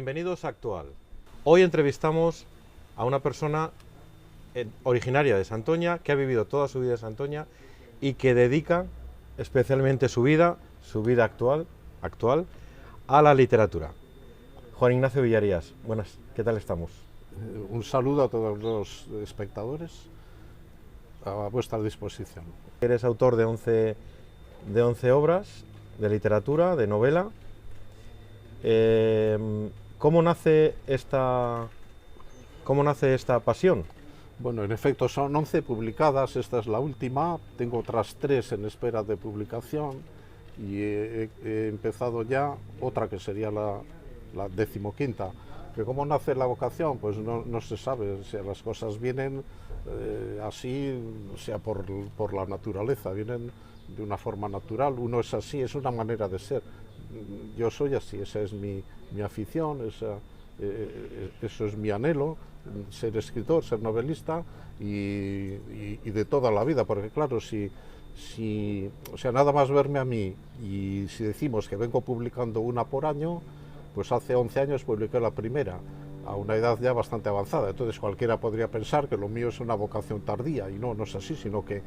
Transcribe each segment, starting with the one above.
Bienvenidos a Actual. Hoy entrevistamos a una persona originaria de Santoña, que ha vivido toda su vida en Santoña y que dedica especialmente su vida actual, a la literatura. Juan Ignacio Villarías, buenas, ¿qué tal estamos? Un saludo a todos los espectadores, a vuestra disposición. Eres autor de 11 obras de literatura, de novela. ¿Cómo nace esta pasión? Bueno, en efecto son 11 publicadas, esta es la última, tengo otras 3 en espera de publicación y he empezado ya otra que sería la 15ª. ¿Que cómo nace la vocación? Pues no se sabe, o sea, las cosas vienen así, o sea, por la naturaleza, vienen de una forma natural, uno es así, es una manera de ser. Yo soy así, esa es mi afición, eso es mi anhelo, ser escritor, ser novelista y de toda la vida, porque claro, o sea, nada más verme a mí y si decimos que vengo publicando una por año, pues hace 11 años publiqué la primera, a una edad ya bastante avanzada, entonces cualquiera podría pensar que lo mío es una vocación tardía, y no es así, sino que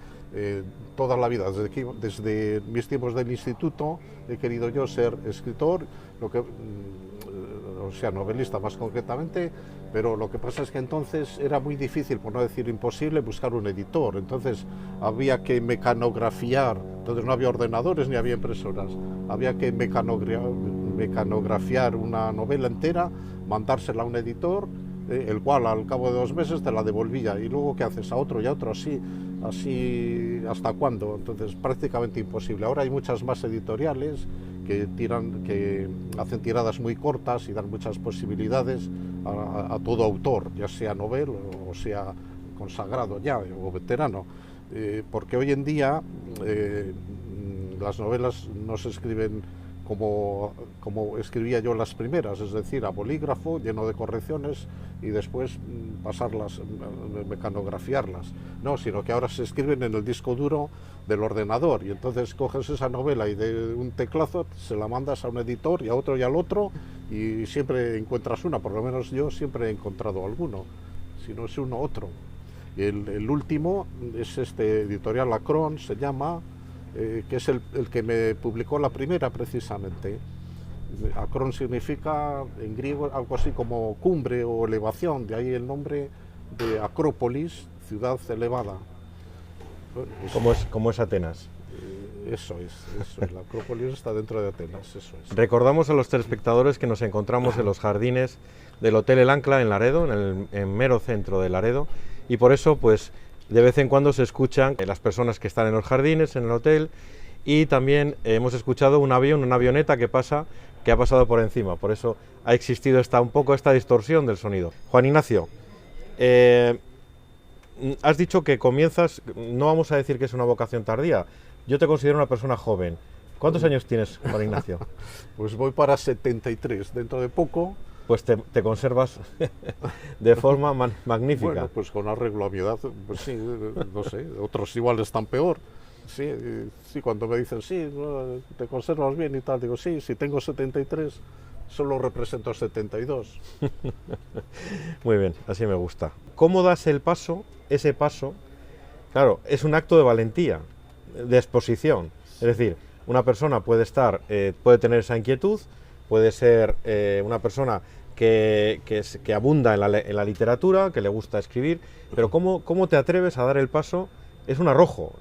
toda la vida, desde mis tiempos del instituto, he querido yo ser escritor, o sea, novelista más concretamente, pero lo que pasa es que entonces era muy difícil, por no decir imposible, buscar un editor, entonces había que mecanografiar, entonces no había ordenadores ni había impresoras, había que mecanografiar una novela entera, mandársela a un editor, el cual al cabo de 2 meses te la devolvía, y luego ¿qué haces? A otro y a otro, así ¿hasta cuándo? Entonces prácticamente imposible. Ahora hay muchas más editoriales que hacen tiradas muy cortas y dan muchas posibilidades a todo autor, ya sea novel o sea consagrado ya o veterano, porque hoy en día las novelas no se escriben como escribía yo las primeras, es decir, a bolígrafo, lleno de correcciones y después pasarlas, mecanografiarlas, no, sino que ahora se escriben en el disco duro del ordenador y entonces coges esa novela y de un teclazo se la mandas a un editor y a otro y al otro y siempre encuentras una, por lo menos yo siempre he encontrado alguno, si no es uno, otro. Y el último es este editorial Acron, se llama, que es el que me publicó la primera precisamente. Acrón significa en griego algo así como cumbre o elevación, de ahí el nombre de Acrópolis, ciudad elevada. ¿Cómo es Atenas? Eso es, la Acrópolis está dentro de Atenas, eso es. Recordamos a los telespectadores que nos encontramos en los jardines del Hotel El Ancla en Laredo, en mero centro de Laredo, y por eso pues de vez en cuando se escuchan las personas que están en los jardines, en el hotel, y también hemos escuchado un avión, una avioneta que ha pasado por encima, por eso ha existido un poco esta distorsión del sonido. Juan Ignacio, has dicho que comienzas, no vamos a decir que es una vocación tardía, yo te considero una persona joven. ¿Cuántos años tienes, Juan Ignacio? Pues voy para 73, dentro de poco. Pues te conservas de forma magnífica. Bueno, pues con arreglo a mi edad, pues sí, no sé, otros igual están peor. Sí, cuando me dicen, sí, te conservas bien y tal, digo, sí, si tengo 73, solo represento 72. Muy bien, así me gusta. ¿Cómo das ese paso? Claro, es un acto de valentía, de exposición. Es decir, una persona puede tener esa inquietud, puede ser una persona que abunda en la literatura, que le gusta escribir, pero ¿cómo te atreves a dar el paso? Es un arrojo.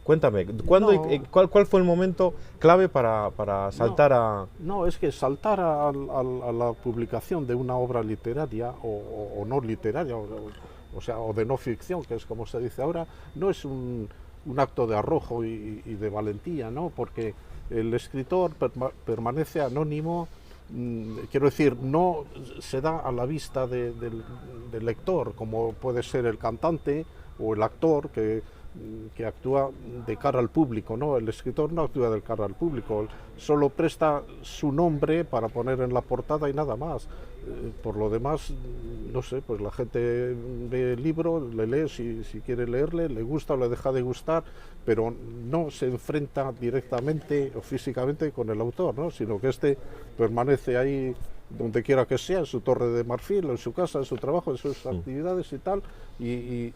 Cuéntame, ¿cuál fue el momento clave para saltar a...? No, es que saltar a la publicación de una obra literaria o no literaria, o de no ficción, que es como se dice ahora, no es un acto de arrojo y de valentía, ¿no? Porque el escritor permanece anónimo, quiero decir, no se da a la vista del lector, como puede ser el cantante o el actor que actúa de cara al público, ¿no? El escritor no actúa de cara al público, solo presta su nombre para poner en la portada y nada más. Por lo demás, no sé, pues la gente ve el libro, le lee si quiere leerle, le gusta o le deja de gustar, pero no se enfrenta directamente o físicamente con el autor, ¿no? Sino que permanece ahí donde quiera que sea, en su torre de marfil, en su casa, en su trabajo, en sus actividades y tal, y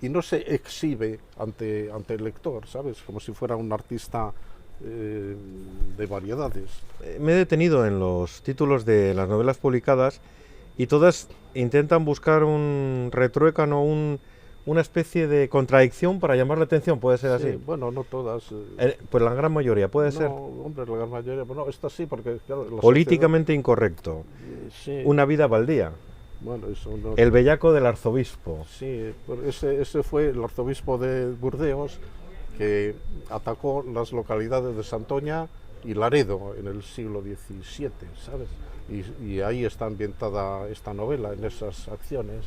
no se exhibe ante el lector, ¿sabes? Como si fuera un artista de variedades. Me he detenido en los títulos de las novelas publicadas y todas intentan buscar un retruécano, una especie de contradicción para llamar la atención, ¿puede ser Sí, así? bueno, no todas. Pues la gran mayoría, puede No, ser. hombre, la gran mayoría. Bueno, esta sí, porque claro, la Políticamente incorrecto, sí, una vida baldía, bueno, eso no. el bellaco del arzobispo. Sí, pero ese fue el arzobispo de Burdeos que atacó las localidades de Santoña y Laredo en el siglo XVII, ¿sabes? Y ahí está ambientada esta novela, en esas acciones.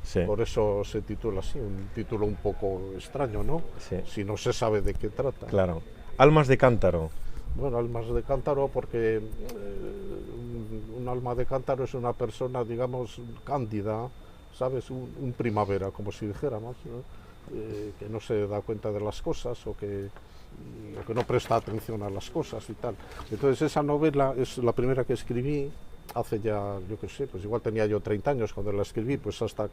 Sí, Por eso se titula así, un título un poco extraño, ¿no? sí, Si no se sabe de qué trata. claro. Almas de cántaro. Bueno, almas de cántaro, porque un alma de cántaro es una persona, digamos, cándida, ¿sabes? Un primavera, como si dijéramos, ¿no? Que no se da cuenta de las cosas o que no presta atención a las cosas y tal. Entonces esa novela es la primera que escribí hace ya, yo qué sé, pues igual tenía yo 30 años cuando la escribí, pues hasta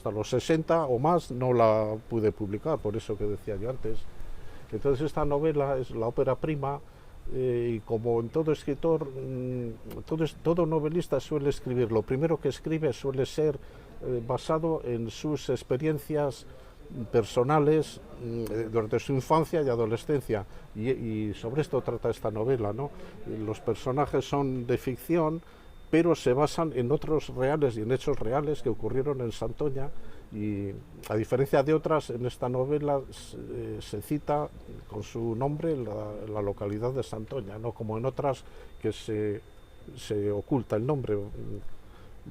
los 60 o más no la pude publicar, por eso que decía yo antes. Entonces esta novela es la ópera prima, y como en todo escritor, todo novelista suele escribir, lo primero que escribe suele ser basado en sus experiencias personales durante su infancia y adolescencia, y sobre esto trata esta novela, ¿no? Los personajes son de ficción, pero se basan en otros reales y en hechos reales que ocurrieron en Santoña, y a diferencia de otras, en esta novela se cita con su nombre la localidad de Santoña, no como en otras que se oculta el nombre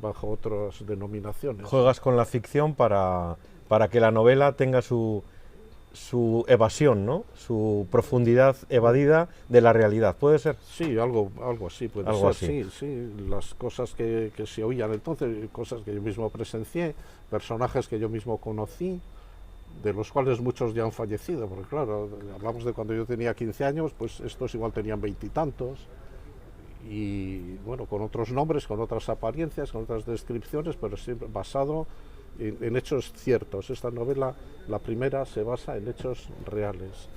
bajo otras denominaciones. Juegas con la ficción para que la novela tenga su evasión, ¿no? Su profundidad evadida de la realidad, ¿puede ser? Sí, algo así puede Algo ser, así. sí, sí, las cosas que se oían entonces, cosas que yo mismo presencié, personajes que yo mismo conocí, de los cuales muchos ya han fallecido, porque claro, hablamos de cuando yo tenía 15 años, pues estos igual tenían veintitantos, y bueno, con otros nombres, con otras apariencias, con otras descripciones, pero siempre basado en hechos ciertos. Esta novela, la primera, se basa en hechos reales.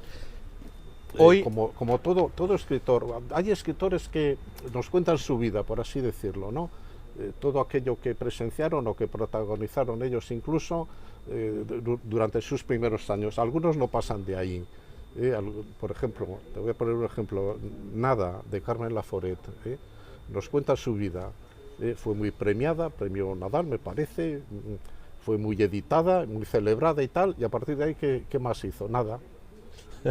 Hoy, Como todo escritor, hay escritores que nos cuentan su vida, por así decirlo, ¿no? Todo aquello que presenciaron o que protagonizaron ellos incluso durante sus primeros años. Algunos no pasan de ahí. Por ejemplo, te voy a poner un ejemplo, Nada, de Carmen Laforet, nos cuenta su vida. Fue muy premiada, premio Nadal, me parece, fue muy editada, muy celebrada y tal, y a partir de ahí, ¿qué más hizo? Nada.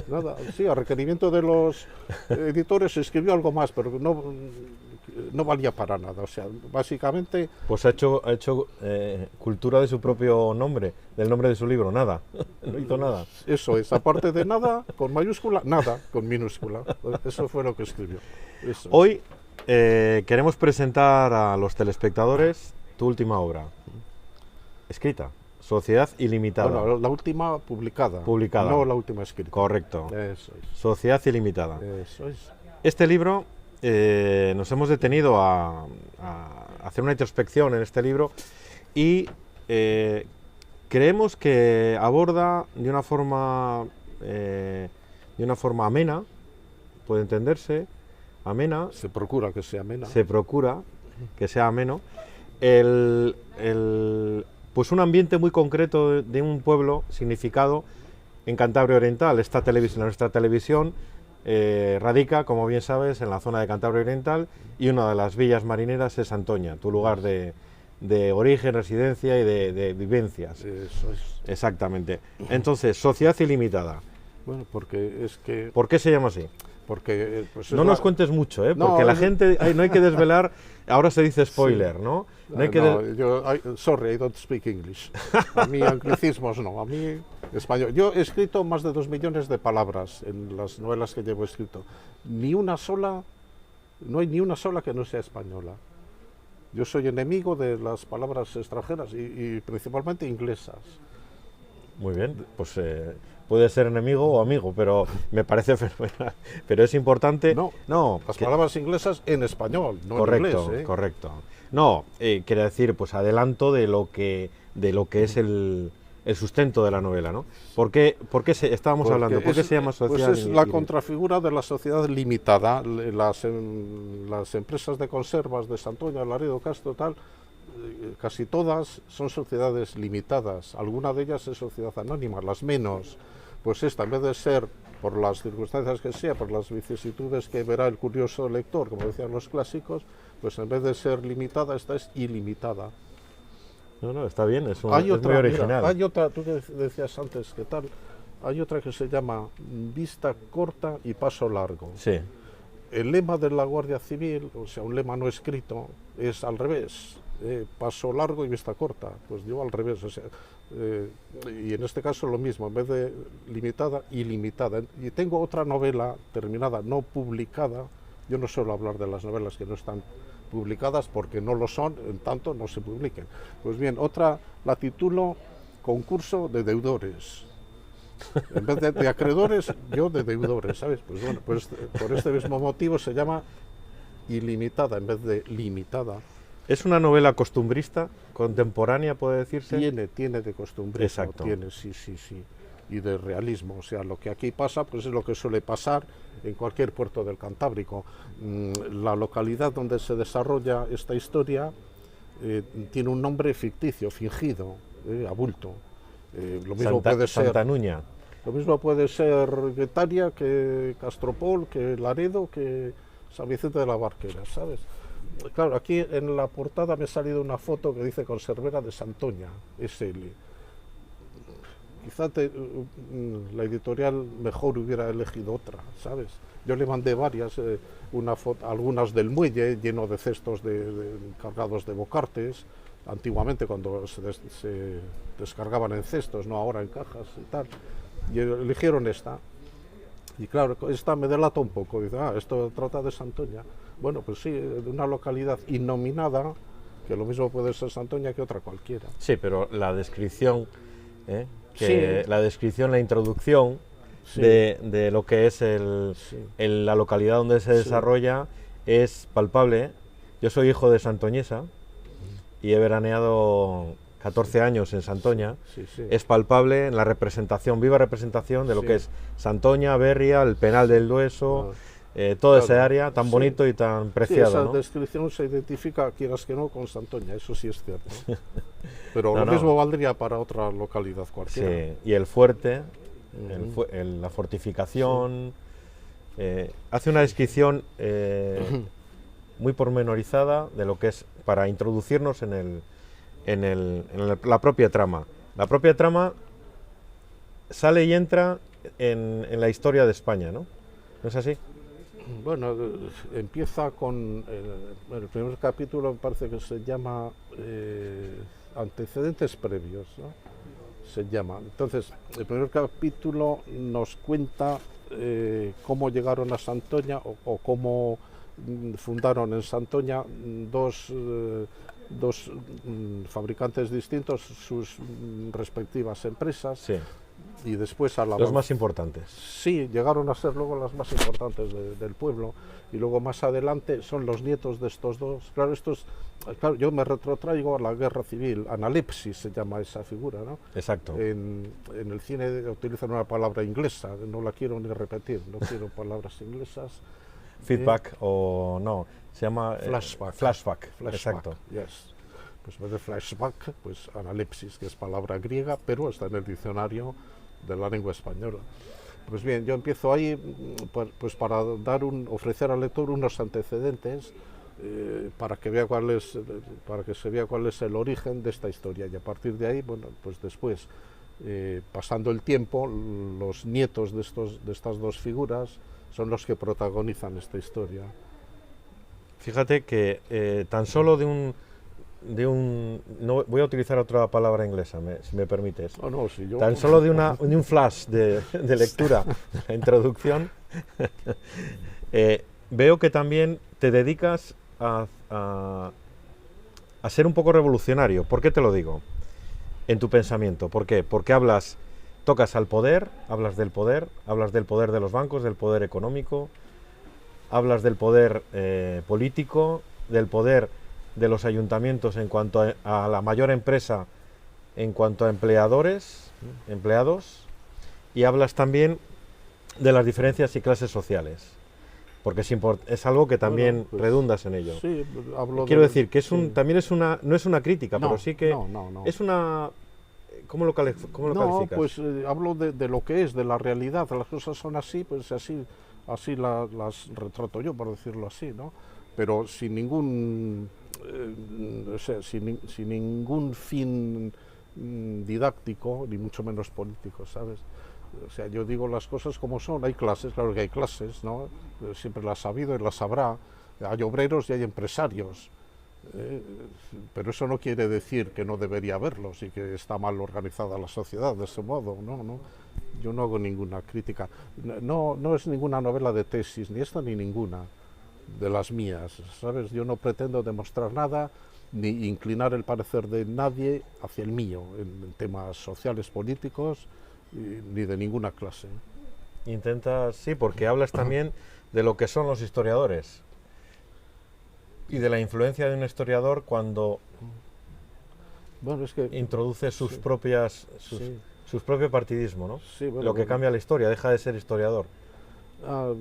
Nada, sí, a requerimiento de los editores se escribió algo más, pero no valía para nada. O sea, básicamente... pues ha hecho cultura de su propio nombre, del nombre de su libro, nada, no hizo nada. Eso es, aparte de nada con mayúscula, nada con minúscula. Eso fue lo que escribió. Eso. Hoy queremos presentar a los telespectadores tu última obra, escrita, Sociedad Ilimitada. Bueno, la última publicada. Publicada. No la última escrita. Correcto. Eso es. Sociedad Ilimitada. Eso es. Este libro, nos hemos detenido a hacer una introspección en este libro y creemos que aborda de una forma amena, puede entenderse, amena, Se procura que sea amena. se procura que sea ameno, pues un ambiente muy concreto de un pueblo significado en Cantabria Oriental. Nuestra televisión radica, como bien sabes, en la zona de Cantabria Oriental, y una de las villas marineras es Santoña, tu lugar de origen, residencia y de vivencias. Eso es. Exactamente. Entonces, Sociedad Ilimitada. Bueno, porque es que... ¿Por qué se llama así? Porque, pues, No nos cuentes mucho, No, porque la gente, no hay que desvelar, ahora se dice spoiler, ¿no? No hay que sorry, I don't speak English. A mí anglicismos no, a mí español. Yo he escrito más de 2 millones de palabras en las novelas que llevo escrito. No hay ni una sola que no sea española. Yo soy enemigo de las palabras extranjeras y principalmente inglesas. Muy bien, pues puede ser enemigo o amigo, pero me parece fenomenal. Pero es importante... No, las palabras inglesas en español, no correcto, en inglés. Correcto. No, quiere decir, pues adelanto de lo que es el sustento de la novela, ¿no? ¿Por qué estábamos hablando? ¿Por qué se llama sociedad? Pues es la contrafigura de la sociedad limitada. Las empresas de conservas de Santoña, Laredo, Castro, tal, casi todas son sociedades limitadas. Alguna de ellas es sociedad anónima, las menos. Pues esta, en vez de ser, por las circunstancias que sea, por las vicisitudes que verá el curioso lector, como decían los clásicos, pues en vez de ser limitada, esta es ilimitada. No, está bien, es muy Mira, original. hay otra, tú que decías antes, ¿qué tal? Hay otra que se llama vista corta y paso largo. Sí. El lema de la Guardia Civil, o sea, un lema no escrito, es al revés, paso largo y vista corta. Pues yo al revés, o sea, y en este caso lo mismo, en vez de limitada, ilimitada. Y tengo otra novela terminada, no publicada. Yo no suelo hablar de las novelas que no están publicadas porque no lo son, en tanto no se publiquen. Pues bien, otra la titulo Concurso de Deudores. En vez de acreedores, yo de deudores, ¿sabes? Pues bueno, pues por este mismo motivo se llama ilimitada en vez de limitada. ¿Es una novela costumbrista, contemporánea, puede decirse? Tiene de costumbrismo, Exacto. tiene, sí, y de realismo. O sea, lo que aquí pasa, pues es lo que suele pasar en cualquier puerto del Cantábrico. La localidad donde se desarrolla esta historia tiene un nombre ficticio, fingido, a bulto. Lo mismo puede ser Santa Nuña. Lo mismo puede ser Guetaria que Castropol, que Laredo, que San Vicente de la Barquera, ¿sabes? Claro, aquí en la portada me ha salido una foto que dice Conservera de Santoña, SL. Quizá la editorial mejor hubiera elegido otra, ¿sabes? Yo le mandé varias, algunas del muelle, lleno de cestos cargados de bocartes, antiguamente cuando se descargaban en cestos, no ahora en cajas y tal. Y eligieron esta. Y claro, esta me delata un poco. Dice, esto trata de Santoña. Bueno, pues sí, de una localidad innominada, que lo mismo puede ser Santoña que otra cualquiera. Sí, pero la descripción, Sí. la introducción Sí. de lo que es la localidad donde se desarrolla es palpable. Yo soy hijo de santoñesa y he veraneado 14 años en Santoña. Sí. Es palpable en la representación, viva representación de lo que es Santoña, Berria, el Penal del Dueso, toda esa área tan bonito y tan preciado. Esa ¿no? descripción se identifica, quieras que no, con Santoña, eso sí es cierto. Pero lo mismo valdría para otra localidad cualquiera. Sí, y el fuerte, la fortificación, hace una descripción muy pormenorizada de lo que es, para introducirnos en la propia trama. La propia trama sale y entra en la historia de España, ¿no? ¿No es así? Bueno, empieza con el primer capítulo, me parece que se llama Antecedentes Previos, ¿no? Se llama. Entonces, el primer capítulo nos cuenta cómo llegaron a Santoña o cómo fundaron en Santoña dos fabricantes distintos, sus respectivas empresas. Sí. Y después los más importantes. Sí, llegaron a ser luego las más importantes del pueblo. Y luego más adelante son los nietos de estos dos. Claro, yo me retrotraigo a la guerra civil. Analepsis se llama esa figura, ¿no? Exacto. En el cine utilizan una palabra inglesa, no la quiero ni repetir, no quiero palabras inglesas. Feedback o no, se llama flashback. Exacto. Yes. Pues en vez de flashback, pues analepsis, que es palabra griega, pero está en el diccionario de la lengua española. Pues bien, yo empiezo ahí pues para ofrecer al lector unos antecedentes para que se vea cuál es el origen de esta historia, y a partir de ahí, bueno, pues después, pasando el tiempo, los nietos de estas dos figuras son los que protagonizan esta historia. Fíjate que tan solo no voy a utilizar otra palabra inglesa, si me permites. Tan solo de un flash de lectura de la introducción, veo que también te dedicas a ser un poco revolucionario. ¿Por qué te lo digo? En tu pensamiento. ¿Por qué? Porque hablas tocas al poder, hablas del poder de los bancos, del poder económico, hablas del poder político, del poder de los ayuntamientos en cuanto a la mayor empresa, en cuanto a empleados, y hablas también de las diferencias y clases sociales, porque es algo que también Bueno, pues, redundas en ello. Sí, hablo Quiero de- decir que sí. también no es una crítica, No, pero sí que no. es una... ¿Cómo lo No, calificas? pues hablo de lo que es, de la realidad. Las cosas son así, pues así las retrato yo, por decirlo así, ¿no? Pero sin ningún, o sea, sin ningún fin didáctico, ni mucho menos político, ¿sabes? O sea, yo digo las cosas como son. Hay clases, claro que hay clases, ¿no? Siempre las ha habido y las habrá. Hay obreros y hay empresarios. Pero eso no quiere decir que no debería haberlos y que está mal organizada la sociedad de ese modo, no. Yo no hago ninguna crítica. No es ninguna novela de tesis, ni esta ni ninguna de las mías, ¿sabes? Yo no pretendo demostrar nada ni inclinar el parecer de nadie hacia el mío en temas sociales, políticos, ni de ninguna clase. Intentas, sí, porque hablas también de lo que son los historiadores y de la influencia de un historiador cuando Bueno, es que introduce sus sí, propias sí, sus propio partidismo, ¿no? sí, bueno, Lo que bueno. cambia la historia, deja de ser historiador.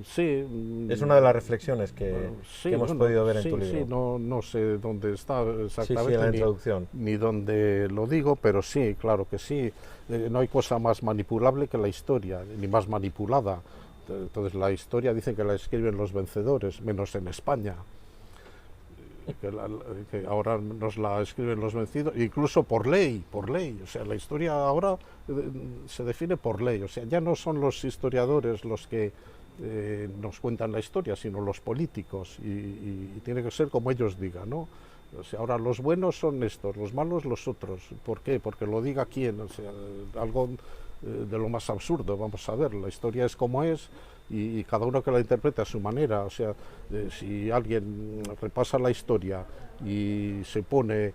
Sí, Es una de las reflexiones que sí, hemos bueno, podido ver en sí, tu libro. sí, no sé dónde está exactamente, en la ni, introducción. ni dónde lo digo, pero sí, claro que sí. No hay cosa más manipulable que la historia, ni más manipulada. Entonces la historia dicen que la escriben los vencedores, menos en España. Que ahora nos la escriben los vencidos, incluso por ley. O sea, la historia ahora se define por ley. O sea, ya no son los historiadores los que nos cuentan la historia, sino los políticos, y tiene que ser como ellos digan, ¿no? O sea, ahora los buenos son estos, los malos los otros. ¿Por qué? Porque lo diga quién. O sea, algo de lo más absurdo. Vamos a ver, la historia es como es y cada uno que la interprete a su manera. O sea, si alguien repasa la historia y se pone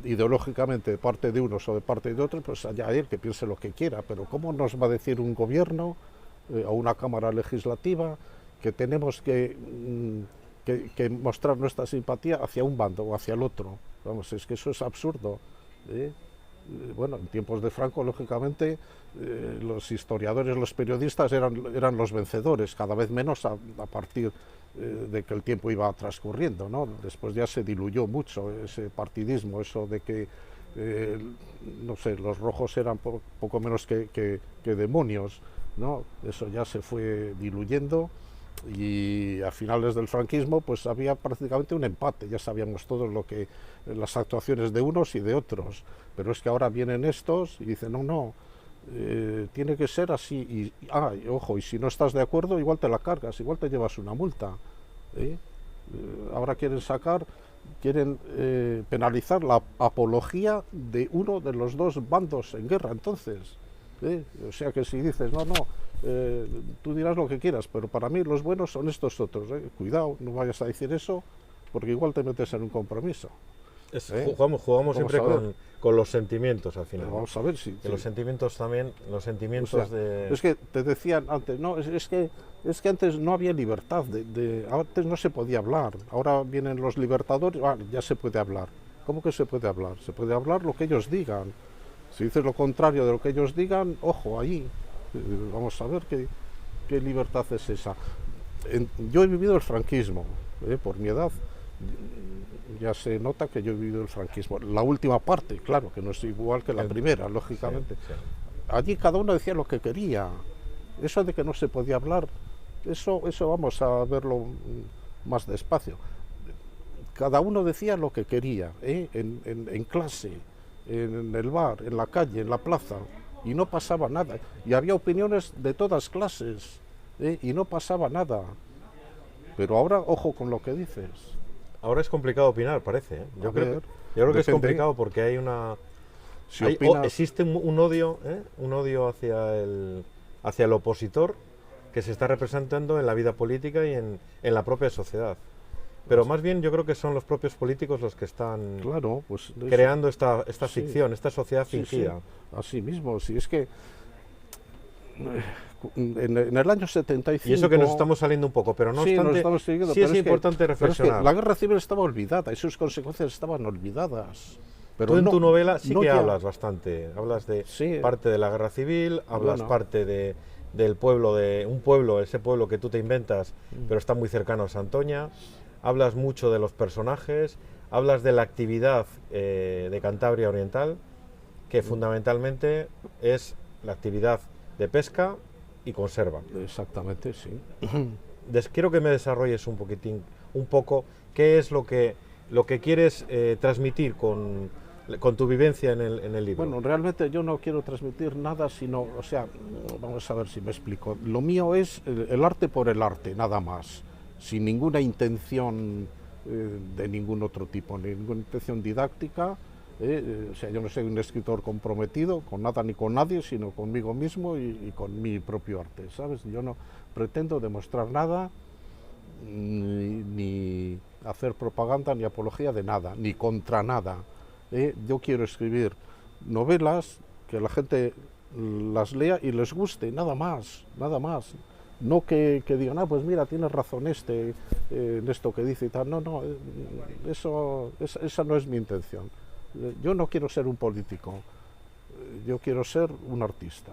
ideológicamente de parte de unos o de parte de otros, pues allá él que piense lo que quiera. Pero ¿cómo nos va a decir un gobierno o una cámara legislativa que tenemos que mostrar nuestra simpatía hacia un bando o hacia el otro? Vamos, es que eso es absurdo. Bueno, en tiempos de Franco, lógicamente, los historiadores, los periodistas eran los vencedores, cada vez menos a partir de que el tiempo iba transcurriendo, ¿no? Después ya se diluyó mucho ese partidismo, eso de que, no sé, los rojos eran poco menos que demonios, ¿no? Eso ya se fue diluyendo. Y a finales del franquismo pues había prácticamente un empate, ya sabíamos todos las actuaciones de unos y de otros, pero es que ahora vienen estos y dicen no, tiene que ser así, y ojo, y si no estás de acuerdo igual te la cargas, igual te llevas una multa, ¿eh? Ahora quieren penalizar la apología de uno de los dos bandos en guerra, entonces, o sea que si dices no, tú dirás lo que quieras, pero para mí los buenos son estos otros. Cuidado, no vayas a decir eso, porque igual te metes en un compromiso. Jugamos siempre con los sentimientos al final. Pero vamos a ver si... Los sentimientos también, los sentimientos o sea, de... Es que te decían antes, no, es que antes no había libertad, antes no se podía hablar, ahora vienen los libertadores, ya se puede hablar. ¿Cómo que se puede hablar? Se puede hablar lo que ellos digan. Si dices lo contrario de lo que ellos digan, ojo, ahí. Vamos a ver qué libertad es esa. Yo he vivido el franquismo, por mi edad. Ya se nota que yo he vivido el franquismo. La última parte, claro, que no es igual que la primera, lógicamente. Sí. Allí cada uno decía lo que quería. Eso de que no se podía hablar, eso vamos a verlo más despacio. Cada uno decía lo que quería, en clase, en el bar, en la calle, en la plaza. Y no pasaba nada. Y había opiniones de todas clases, y no pasaba nada. Pero ahora, ojo con lo que dices. Ahora es complicado opinar, parece. Yo creo que es complicado porque hay una... Si existe un odio hacia el opositor que se está representando en la vida política y en la propia sociedad. Pero más bien yo creo que son los propios políticos los que están creando esta ficción, esta sociedad fingida. Sí. Así mismo, si es que en el año 75... Y eso que nos estamos saliendo un poco, pero no sí, obstante, sí es importante pero reflexionar. es que la guerra civil estaba olvidada y sus consecuencias estaban olvidadas. Pero tú en no, tu novela sí no que ya. hablas bastante, hablas de Sí. parte de la guerra civil, hablas Bueno. parte del pueblo, de un pueblo, ese pueblo que tú te inventas, pero está muy cercano a Santoña, hablas mucho de los personajes, hablas de la actividad de Cantabria Oriental, que fundamentalmente es la actividad de pesca y conserva. Exactamente, sí. Quiero que me desarrolles un poquitín, un poco, qué es lo que quieres transmitir con tu vivencia en el libro. Bueno, realmente yo no quiero transmitir nada, sino, o sea, vamos a ver si me explico. Lo mío es el arte por el arte, nada más, sin ninguna intención de ningún otro tipo, ninguna intención didáctica. O sea, yo no soy un escritor comprometido con nada ni con nadie, sino conmigo mismo y con mi propio arte, ¿sabes? Yo no pretendo demostrar nada, ni hacer propaganda, ni apología de nada, ni contra nada. Yo quiero escribir novelas que la gente las lea y les guste, nada más, nada más. No que digan, pues mira, tienes razón en esto que dice y tal. No, no, esa no es mi intención. Yo no quiero ser un político, yo quiero ser un artista,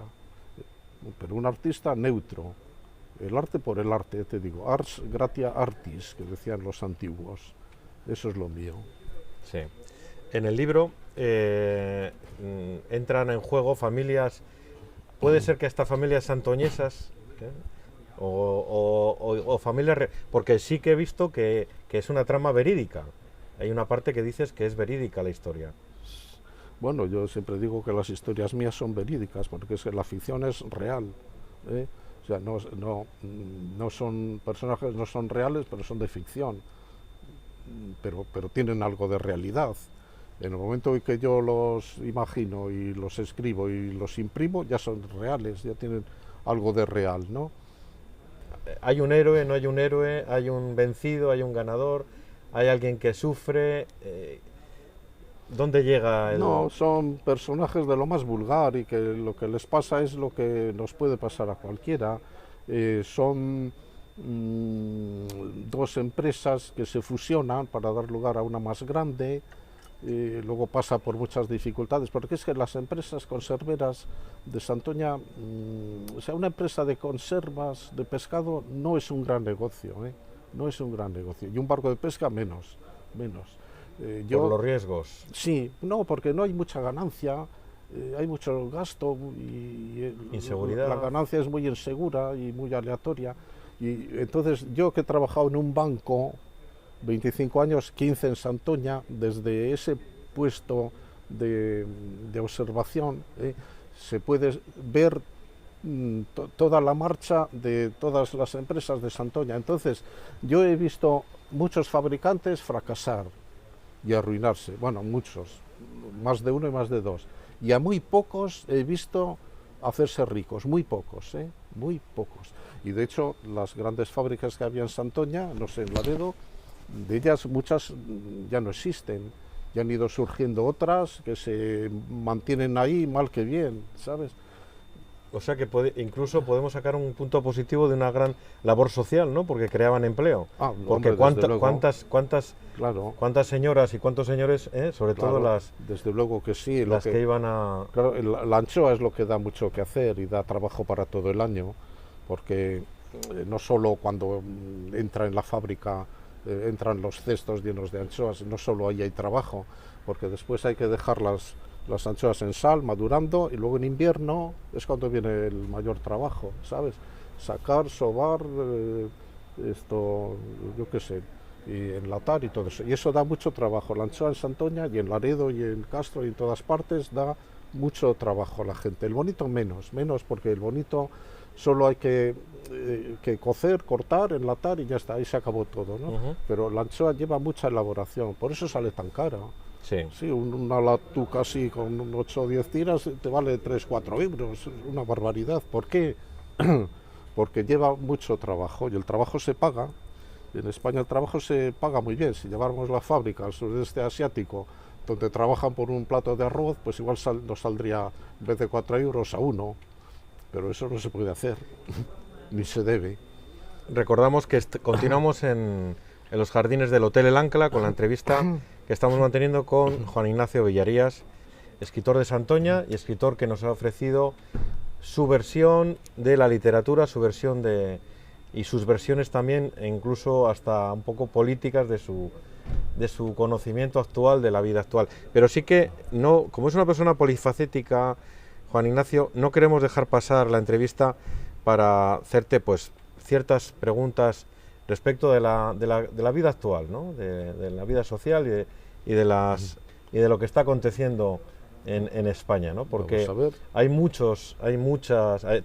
pero un artista neutro. El arte por el arte, te digo, ars gratia artis, que decían los antiguos. Eso es lo mío. Sí. En el libro entran en juego familias, puede ser que hasta familias santoñesas, o familias, porque sí que he visto que es una trama verídica. Hay una parte que dices que es verídica la historia. Bueno, yo siempre digo que las historias mías son verídicas, porque es que la ficción es real. O sea, no son personajes, no son reales, pero son de ficción. Pero tienen algo de realidad. En el momento en que yo los imagino y los escribo y los imprimo, ya son reales, ya tienen algo de real, ¿no? Hay un héroe, no hay un héroe, hay un vencido, hay un ganador, hay alguien que sufre. ¿Dónde llega el...? No, son personajes de lo más vulgar y que lo que les pasa es lo que nos puede pasar a cualquiera. Son dos empresas que se fusionan para dar lugar a una más grande. Luego pasa por muchas dificultades, porque es que las empresas conserveras de Santoña, o sea, una empresa de conservas de pescado no es un gran negocio, no es un gran negocio, y un barco de pesca menos. Por los riesgos. Sí, no, porque no hay mucha ganancia, hay mucho gasto y inseguridad. La ganancia es muy insegura y muy aleatoria. Y entonces yo que he trabajado en un banco 25 años, 15 en Santoña, desde ese puesto de observación se puede ver toda la marcha de todas las empresas de Santoña. Entonces yo he visto muchos fabricantes fracasar y arruinarse, bueno, muchos, más de uno y más de dos, y a muy pocos he visto hacerse ricos, muy pocos, muy pocos. Y de hecho las grandes fábricas que había en Santoña, no sé, en Laredo, de ellas muchas ya no existen, ya han ido surgiendo otras que se mantienen ahí mal que bien, ¿sabes? O sea que incluso podemos sacar un punto positivo de una gran labor social, ¿no? Porque creaban empleo. Porque hombre, cuántas señoras y cuántos señores, sobre todo las... Desde luego que sí. Las que iban a... Claro, la anchoa es lo que da mucho que hacer y da trabajo para todo el año, porque no solo cuando entra en la fábrica entran los cestos llenos de anchoas, no solo ahí hay trabajo, porque después hay que dejarlas las anchoas en sal, madurando, y luego en invierno es cuando viene el mayor trabajo, ¿sabes? Sacar, sobar, yo qué sé, y enlatar y todo eso. Y eso da mucho trabajo. La anchoa en Santoña y en Laredo y en Castro y en todas partes da mucho trabajo a la gente. El bonito menos porque el bonito solo hay que cocer, cortar, enlatar y ya está, ahí se acabó todo, ¿no? Pero la anchoa lleva mucha elaboración, por eso sale tan cara. Sí, una latuca así con 8 o 10 tiras te vale 3-4 euros, una barbaridad. ¿Por qué? Porque lleva mucho trabajo y el trabajo se paga. En España el trabajo se paga muy bien. Si lleváramos la fábrica al sudeste asiático, donde trabajan por un plato de arroz, pues igual nos saldría en vez de 4 euros a 1. pero eso no se puede hacer, ni se debe. Recordamos que continuamos en los jardines del Hotel El Ancla con la entrevista que estamos manteniendo con Juan Ignacio Villarías, escritor de Santoña y escritor que nos ha ofrecido su versión de la literatura, y sus versiones también, e incluso hasta un poco políticas de su conocimiento actual, de la vida actual. Pero sí que, no, como es una persona polifacética, Juan Ignacio, no queremos dejar pasar la entrevista para hacerte pues ciertas preguntas respecto de la vida actual, ¿no? de la vida social y de lo que está aconteciendo en España, ¿no? Porque hay muchas,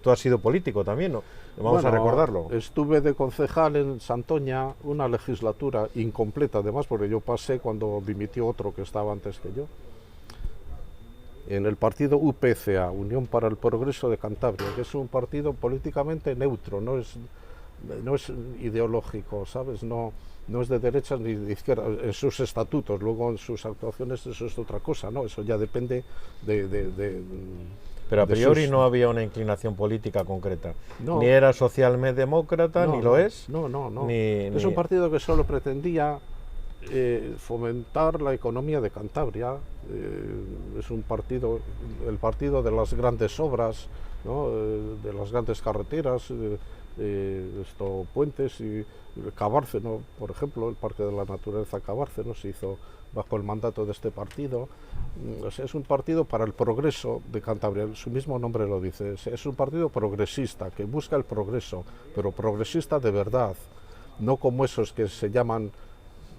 tú has sido político también, ¿no? Vamos a recordarlo. Estuve de concejal en Santoña una legislatura incompleta, además, porque yo pasé cuando dimitió otro que estaba antes que yo, en el partido UPCA, Unión para el Progreso de Cantabria, que es un partido políticamente neutro, no es ideológico, ¿sabes? No es de derechas ni de izquierdas en sus estatutos, luego en sus actuaciones eso es otra cosa, ¿no? Eso ya depende Pero a priori no había una inclinación política concreta. No, ni era socialdemócrata, ni lo es. No. Es un partido que solo pretendía fomentar la economía de Cantabria. Es un partido, el partido de las grandes obras, ¿no? De las grandes carreteras, puentes y Cabárceno, por ejemplo, el Parque de la Naturaleza Cabárceno se hizo bajo el mandato de este partido. O sea, es un partido para el progreso de Cantabria, su mismo nombre lo dice, es un partido progresista que busca el progreso, pero progresista de verdad, no como esos que se llaman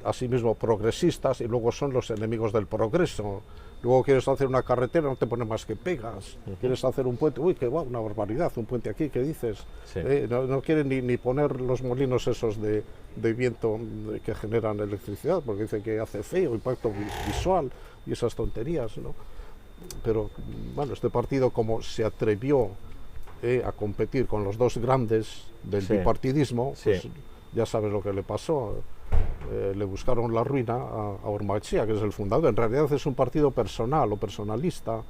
a sí mismos progresistas y luego son los enemigos del progreso. Luego quieres hacer una carretera, no te pones más que pegas. Quieres hacer un puente, uy, qué una barbaridad, un puente aquí, ¿qué dices? Sí. No quieren ni poner los molinos esos de viento que generan electricidad, porque dicen que hace feo, impacto visual y esas tonterías, ¿no? Pero, bueno, este partido, como se atrevió a competir con los dos grandes del bipartidismo, pues ya sabes lo que le pasó. Le buscaron la ruina a Ormaechea, que es el fundador. En realidad es un partido personal o personalista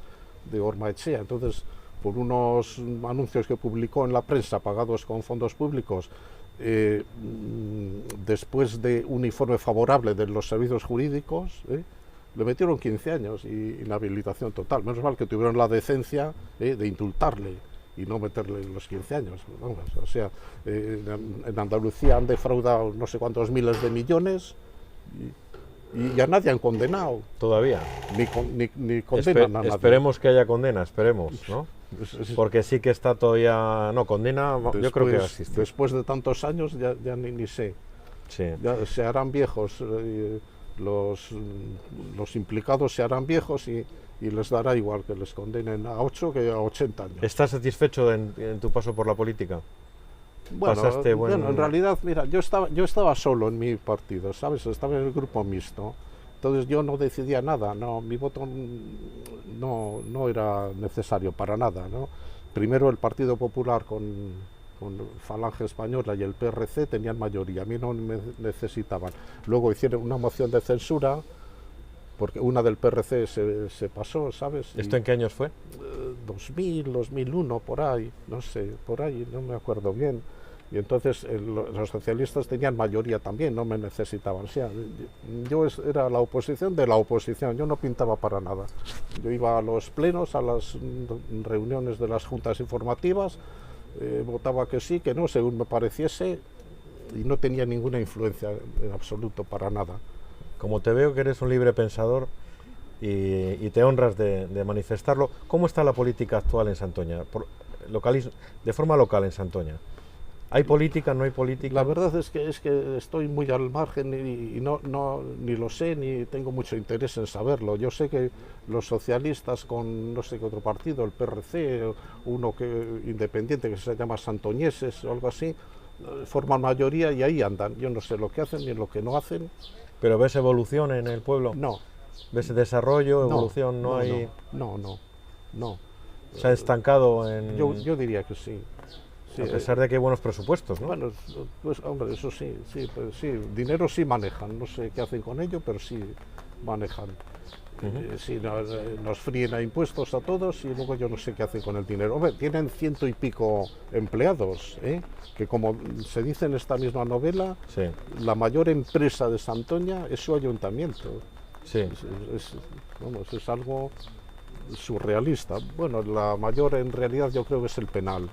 de Ormaechea. Entonces, por unos anuncios que publicó en la prensa pagados con fondos públicos, después de un informe favorable de los servicios jurídicos, le metieron 15 años y inhabilitación total. Menos mal que tuvieron la decencia de indultarle y no meterle los 15 años. Vamos, o sea, en Andalucía han defraudado no sé cuántos miles de millones y ya nadie han condenado. Todavía. Ni condenan a nadie. Esperemos que haya condena, esperemos, ¿no? Porque sí que está todavía... No, condena yo creo que existe. Después de tantos años ya ni sé. Sí. Ya se harán viejos, los implicados se harán viejos y les dará igual que les condenen a 8 que a 80 años. ¿Estás satisfecho en tu paso por la política? Bueno, en realidad, mira, yo estaba solo en mi partido, ¿sabes? Estaba en el grupo mixto. Entonces yo no decidía nada, no, mi voto no era necesario para nada, ¿no? Primero el Partido Popular con Falange Española y el PRC tenían mayoría, a mí no me necesitaban. Luego hicieron una moción de censura, porque una del PRC se pasó, ¿sabes? ¿Esto en qué años fue? 2000, 2001, por ahí, no sé, por ahí, no me acuerdo bien. Y entonces los socialistas tenían mayoría también, no me necesitaban. O sea, yo era la oposición de la oposición, yo no pintaba para nada. Yo iba a los plenos, a las reuniones de las juntas informativas, votaba que sí, que no, según me pareciese, y no tenía ninguna influencia en absoluto para nada. Como te veo que eres un libre pensador y te honras de manifestarlo, ¿cómo está la política actual en Santoña? De forma local en Santoña. ¿Hay política, no hay política? La verdad es que estoy muy al margen y ni lo sé ni tengo mucho interés en saberlo. Yo sé que los socialistas con no sé qué otro partido, el PRC, uno independiente que se llama Santoñeses o algo así, forman mayoría y ahí andan. Yo no sé lo que hacen ni lo que no hacen. ¿Pero ves evolución en el pueblo? No. ¿Ves evolución? No hay... No. ¿Se ha estancado en...? Yo diría que sí. Sí, a pesar de que hay buenos presupuestos, ¿no? Bueno, pues hombre, eso sí, dinero sí manejan, no sé qué hacen con ello, pero sí manejan. Si nos fríen a impuestos a todos y luego yo no sé qué hacen con el dinero. Hombre, tienen 100 y pico empleados, que como se dice en esta misma novela, Sí. la mayor empresa de Santoña es su ayuntamiento. Sí. Vamos, es algo surrealista. Bueno, la mayor en realidad yo creo que es el penal.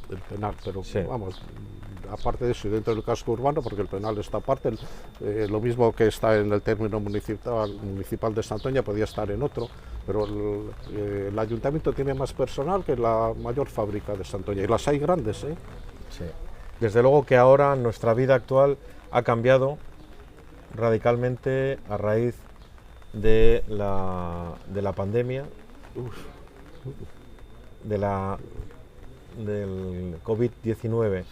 El penal, pero Sí. vamos, aparte de eso, y dentro del casco urbano, porque el penal está aparte, lo mismo que está en el término municipal de Santoña podía estar en otro, pero el ayuntamiento tiene más personal que la mayor fábrica de Santoña, y las hay grandes, Sí. Desde luego que ahora nuestra vida actual ha cambiado radicalmente a raíz de la pandemia, del COVID-19.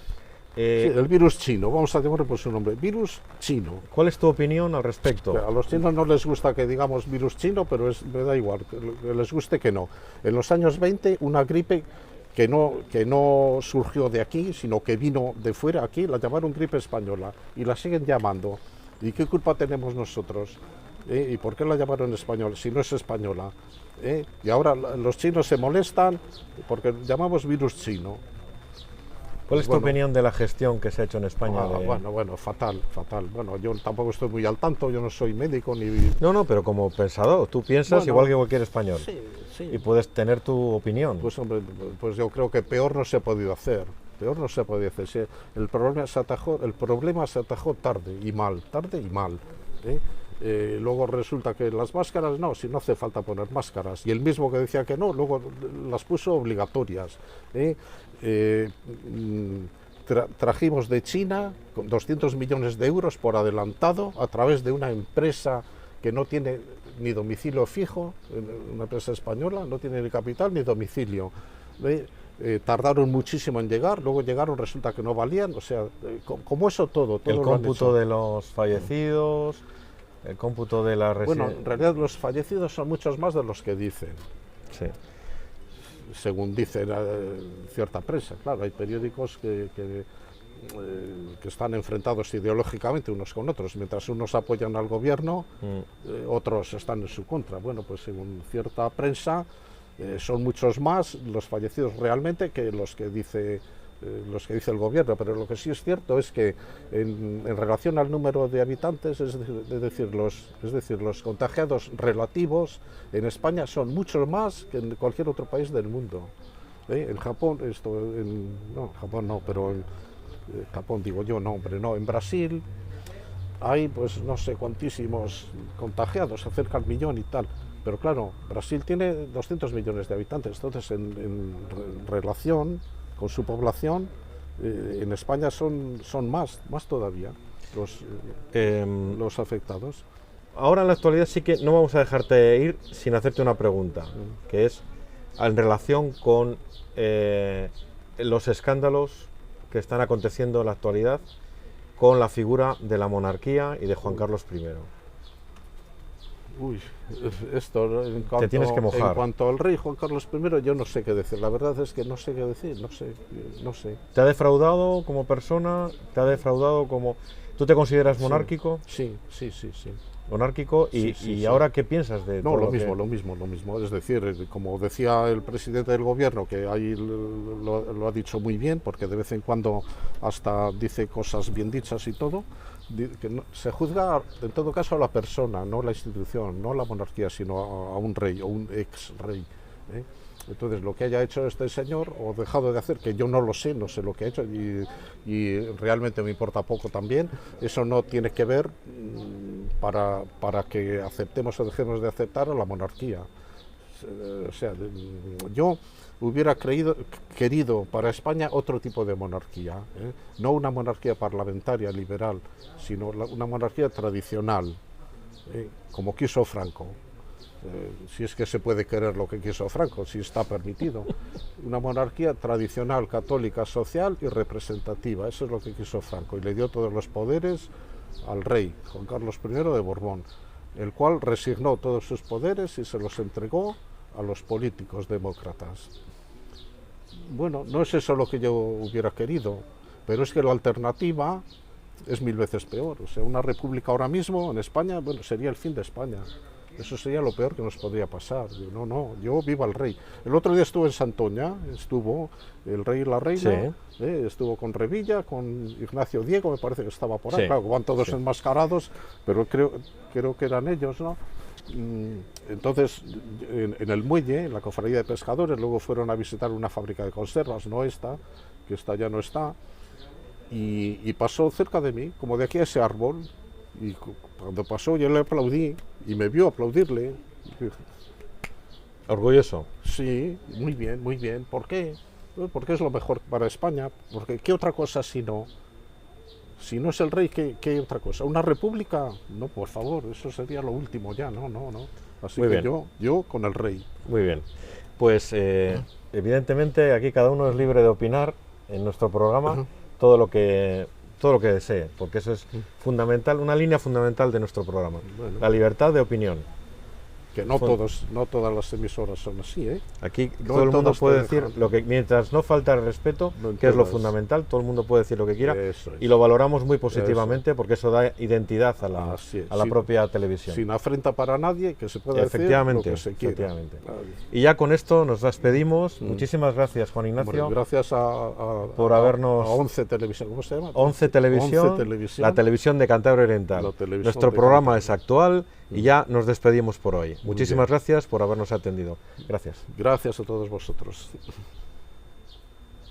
Sí, el virus chino, vamos a llamarlo por su nombre, virus chino. ¿Cuál es tu opinión al respecto? A los chinos no les gusta que digamos virus chino, pero me da igual, que les guste que no. En los años 20, una gripe que no surgió de aquí, sino que vino de fuera aquí, la llamaron gripe española y la siguen llamando. ¿Y qué culpa tenemos nosotros? ¿Y por qué la llamaron español si no es española? Y ahora los chinos se molestan porque llamamos virus chino. ¿Cuál es tu opinión de la gestión que se ha hecho en España? Bueno, fatal. Bueno, yo tampoco estoy muy al tanto, yo no soy médico ni... No, pero como pensador, tú piensas igual que cualquier español. Sí. Y puedes tener tu opinión. Pues hombre, pues yo creo que peor no se ha podido hacer. Sí, el problema se atajó tarde y mal. Luego resulta que las máscaras no, si no hace falta poner máscaras. Y el mismo que decía que no, luego las puso obligatorias. Trajimos de China con 200 millones de euros por adelantado a través de una empresa que no tiene ni domicilio fijo, una empresa española, no tiene ni capital ni domicilio. Tardaron muchísimo en llegar, luego llegaron, resulta que no valían, o sea, como eso todo el cómputo de los fallecidos, el cómputo de la Bueno, en realidad los fallecidos son muchos más de los que dicen. Sí. Según dice cierta prensa, claro, hay periódicos que están enfrentados ideológicamente unos con otros, mientras unos apoyan al gobierno, otros están en su contra. Bueno, pues según cierta prensa son muchos más los fallecidos realmente que los que dice el gobierno, pero lo que sí es cierto es que en relación al número de habitantes, es decir, los contagiados relativos en España son muchos más que en cualquier otro país del mundo. En Japón, en Brasil hay pues no sé cuantísimos contagiados, cerca del millón y tal. Pero claro, Brasil tiene 200 millones de habitantes, entonces en relación con su población, en España son más todavía los afectados. Ahora en la actualidad sí que no vamos a dejarte ir sin hacerte una pregunta, que es en relación con los escándalos que están aconteciendo en la actualidad con la figura de la monarquía y de Juan Carlos I. Uy, esto en Te tienes que mojar. En cuanto al rey Juan Carlos I, yo no sé qué decir. La verdad es que no sé qué decir, no sé. ¿Te ha defraudado como persona? ¿Te ha defraudado como... ¿Tú te consideras monárquico? Sí. Monárquico y ahora ¿qué piensas de no, todo lo mismo. Es decir, como decía el presidente del gobierno, que ahí lo ha dicho muy bien, porque de vez en cuando hasta dice cosas bien dichas y todo, que se juzga en todo caso a la persona, no a la institución, no a la monarquía, sino a un rey o un ex rey. Entonces, lo que haya hecho este señor o dejado de hacer, que yo no sé lo que ha hecho y realmente me importa poco también, eso no tiene que ver para que aceptemos o dejemos de aceptar a la monarquía. O sea, yo hubiera querido para España otro tipo de monarquía, no una monarquía parlamentaria liberal, sino una monarquía tradicional, como quiso Franco. Si es que se puede querer lo que quiso Franco, si está permitido. Una monarquía tradicional, católica, social y representativa. Eso es lo que quiso Franco y le dio todos los poderes al rey, Juan Carlos I de Borbón, el cual resignó todos sus poderes y se los entregó a los políticos demócratas. Bueno, no es eso lo que yo hubiera querido, pero es que la alternativa es 1000 veces peor. O sea, una república ahora mismo en España, bueno, sería el fin de España. eso sería lo peor que nos podría pasar. Digo, no, yo viva el rey. El otro día estuve en Santoña, estuvo el rey y la reina, estuvo con Revilla, con Ignacio Diego, me parece que estaba por ahí, claro, van todos enmascarados, pero creo que eran ellos, ¿no? Entonces, en el muelle, en la cofradía de pescadores, luego fueron a visitar una fábrica de conservas, no esta, que esta ya no está, y pasó cerca de mí, como de aquí a ese árbol, y cuando pasó yo le aplaudí, y me vio aplaudirle. ¿Orgulloso? Sí, muy bien. ¿Por qué? Porque es lo mejor para España, porque ¿qué otra cosa si no? Si no es el rey, ¿qué otra cosa? ¿Una república? No, por favor, eso sería lo último ya, no. Así Muy que bien. yo con el rey. Muy bien. Pues evidentemente aquí cada uno es libre de opinar en nuestro programa todo lo que desee, porque eso es fundamental, una línea fundamental de nuestro programa, Bueno. la libertad de opinión. Que no todas las emisoras son así, ¿eh? Aquí No todo el en mundo todas puede te decir dejan. lo que, mientras no falta el respeto, No en que es lo todas. fundamental, todo el mundo puede decir lo que quiera Eso es. y lo valoramos muy positivamente porque eso da identidad a la Así es. propia televisión. Sin afrenta para nadie, que se pueda decir lo Efectivamente, que se quiera. efectivamente. Claro. Y ya con esto nos despedimos. Muchísimas gracias, Juan Ignacio. Hombre, gracias por habernos- a 11 Televisión, ¿cómo se llama? 11 Televisión, 11 Televisión. la televisión de Cantabria Oriental. La televisión Nuestro de programa Cantabria. es actual y ya nos despedimos por hoy. Muchísimas bien. gracias por habernos atendido. Gracias. Gracias a todos vosotros.